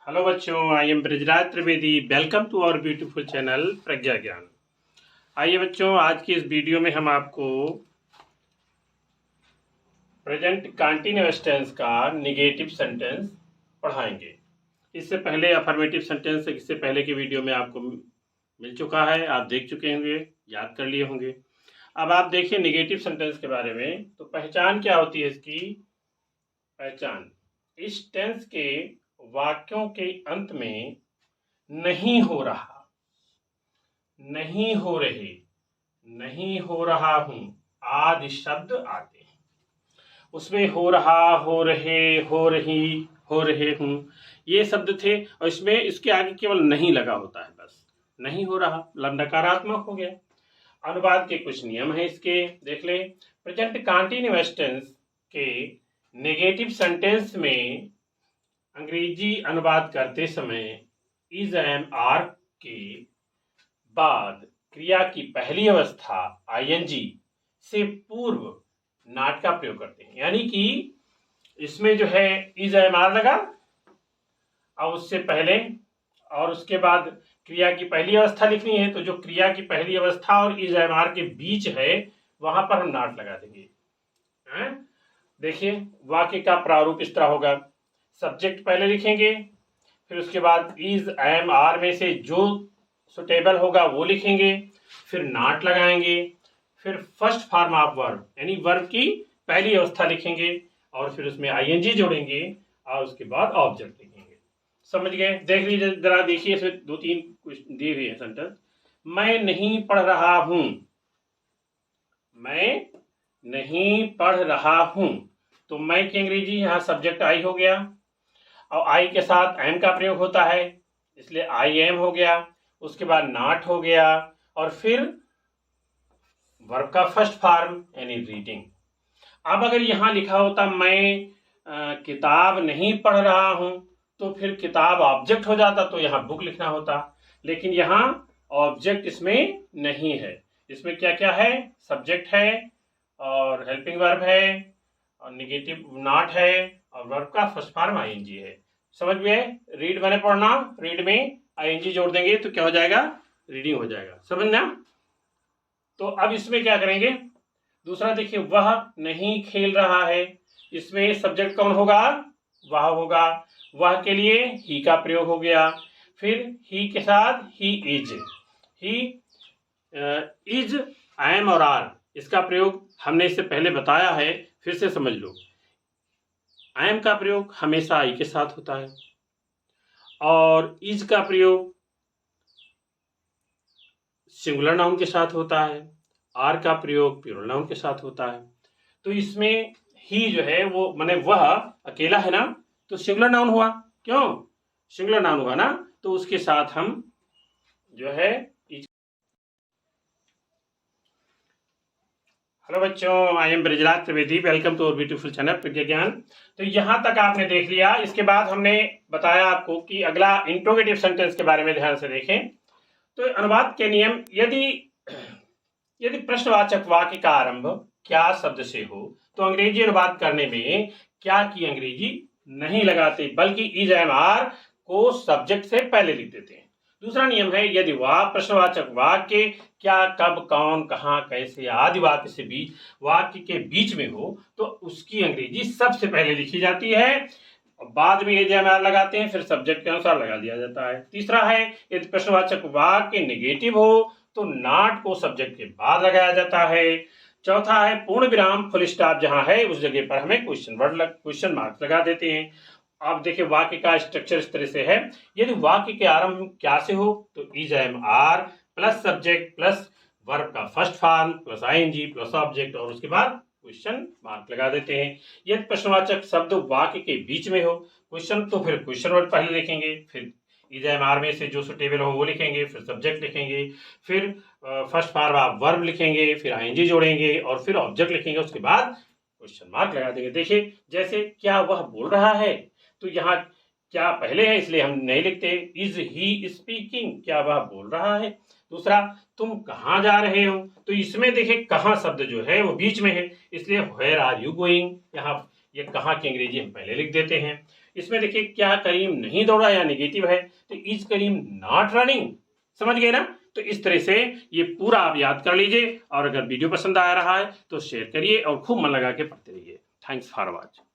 Hello बच्चों, I am Brajraj Trivedi. Welcome to our beautiful channel Pragya Gyan. आइए बच्चों, आज की इस वीडियो में हम आपको प्रेजेंट कंटीन्यूअस टेंस का नेगेटिव सेंटेंस पढ़ाएंगे। इससे पहले अफर्मेटिव सेंटेंस इससे पहले की वीडियो में आपको मिल चुका है, आप देख चुके होंगे, याद कर लिए होंगे। अब आप देखिए नेगेटिव सेंटेंस के बारे में। तो पहचान क्या होती है इसकी? पहचान, इस टेंस के वाक्यों के अंत में नहीं हो रहा, नहीं हो रहे, नहीं हो रहा हूं आदि शब्द आते हैं। उसमें हो रहा, हो रहे, हो रही, हो रहे हूं, ये शब्द थे और इसमें इसके आगे केवल नहीं लगा होता है। बस नहीं हो रहा नकारात्मक हो गया। अनुवाद के कुछ नियम हैं इसके, देख ले। प्रेजेंट कंटीन्यूअस टेंस के नेगेटिव सेंटेंस में अंग्रेजी अनुवाद करते समय इज एम आर के बाद क्रिया की पहली अवस्था आईएनजी से पूर्व नॉट का प्रयोग करते हैं। यानी कि इसमें जो है इज एम आर लगा और उससे पहले और उसके बाद क्रिया की पहली अवस्था लिखनी है, तो जो क्रिया की पहली अवस्था और इज एम आर के बीच है वहां पर हम नॉट लगा देंगे। देखिए वाक्य का प्रारूप इस तरह होगा। सब्जेक्ट पहले लिखेंगे, फिर उसके बाद इज एम आर में से जो सुटेबल होगा वो लिखेंगे, फिर नॉट लगाएंगे, फिर फर्स्ट फॉर्म ऑफ वर्ब यानी वर्ब की पहली अवस्था लिखेंगे और फिर उसमें आईएनजी जोड़ेंगे और उसके बाद ऑब्जेक्ट लिखेंगे। समझ गए? देख लीजिए जरा, देखिए इसमें दो तीन कुछ दिए हुए हैं सेंटेंस। मैं नहीं पढ़ रहा हूं, मैं नहीं पढ़ रहा हूं, तो मैं की अंग्रेजी यहाँ सब्जेक्ट आई हो गया और आई के साथ एम का प्रयोग होता है, इसलिए आई एम हो गया। उसके बाद नॉट हो गया और फिर वर्ब का फर्स्ट फॉर्म यानी रीडिंग। अब अगर यहां लिखा होता मैं किताब नहीं पढ़ रहा हूं, तो फिर किताब ऑब्जेक्ट हो जाता, तो यहां बुक लिखना होता। लेकिन यहां ऑब्जेक्ट इसमें नहीं है। इसमें क्या क्या है? सब्जेक्ट है और हेल्पिंग वर्ब है और नेगेटिव नॉट है और वर्ब का फर्स्ट फॉर्म आईएनजी है। समझ में? रीड मैंने पढ़ना, रीड में आईएनजी जोड़ देंगे तो क्या हो जाएगा? रीडिंग हो जाएगा। समझना? तो अब इसमें क्या करेंगे? दूसरा देखिए, वह नहीं खेल रहा है, इसमें सब्जेक्ट कौन होगा? वह होगा। वह के लिए ही का प्रयोग हो गया, फिर ही के साथ ही इज एम और आर, इसका प्रयोग हमने इससे पहले बताया है, फिर से समझ लो। एम का प्रयोग हमेशा आई के साथ होता है और इज का प्रयोग सिंगुलर नाउन के साथ होता है, आर का प्रयोग प्लूरल नाउन के साथ होता है। तो इसमें ही जो है वो माने वह अकेला है ना, तो सिंगुलर नाउन हुआ। क्यों सिंगुलर नाउन हुआ ना? तो उसके साथ हम जो है हेलो बच्चों, I am Brajraj Trivedi. Welcome to our beautiful channel Pragya Gyan. तो यहाँ तक आपने देख लिया। इसके बाद हमने बताया आपको कि अगला इंट्रोगेटिव सेंटेंस के बारे में ध्यान से देखें। तो अनुवाद के नियम, यदि प्रश्नवाचक वाक्य का आरंभ क्या शब्द से हो तो अंग्रेजी अनुवाद करने में क्या की अंग्रेजी नहीं लगाते, बल्कि इज एम आर को सब्जेक्ट से पहले लिख देते हैं। दूसरा नियम है, यदि वह प्रश्नवाचक वाक्य क्या, कब, कौन, कहां, कैसे आदि वाक्य के बीच में हो तो उसकी अंग्रेजी सबसे पहले लिखी जाती है, बाद में ये लगाते हैं, फिर सब्जेक्ट के अनुसार लगा दिया जाता है। तीसरा है, यदि प्रश्नवाचक वाक्य नेगेटिव हो तो नॉट को सब्जेक्ट के बाद लगाया जाता है। चौथा है, पूर्ण विराम फुल स्टॉप जहां है उस जगह पर हमें क्वेश्चन मार्क लगा देते हैं। अब देखिए वाक्य का स्ट्रक्चर इस तरह से है। यदि वाक्य के आरंभ क्या से हो तो is am are plus subject plus verb का first form plus I N G plus object और उसके बाद क्वेश्चन मार्क लगा देते हैं। यदि प्रश्नवाचक शब्द वाक्य के बीच में हो क्वेश्चन, तो फिर क्वेश्चन वर्ड पहले लिखेंगे, फिर इज एम आर में से जो सुटेबल हो वो लिखेंगे, फिर सब्जेक्ट लिखेंगे, फिर फर्स्ट फॉर्म ऑफ वर्ब लिखेंगे, फिर आईएनजी जोड़ेंगे और फिर ऑब्जेक्ट लिखेंगे, उसके बाद क्वेश्चन मार्क लगा देंगे। देखिए जैसे क्या वह बोल रहा है, तो यहाँ क्या पहले है इसलिए हम नहीं लिखते। इज ही स्पीकिंग, क्या वह बोल रहा है। दूसरा, तुम कहाँ जा रहे हो, तो इसमें देखिए कहाँ शब्द जो है वो बीच में है, इसलिए वेयर आर यू गोइंग, यहाँ ये कहाँ की अंग्रेजी हम पहले लिख देते हैं। इसमें देखिए क्या करीम नहीं दौड़ा या नेगेटिव है, तो इज करीम नॉट रनिंग, समझ गए ना। तो इस तरह से ये पूरा आप याद कर लीजिए, और अगर वीडियो पसंद आ रहा है तो शेयर करिए और खूब मन लगा के पढ़ते रहिए। Thanks for watching.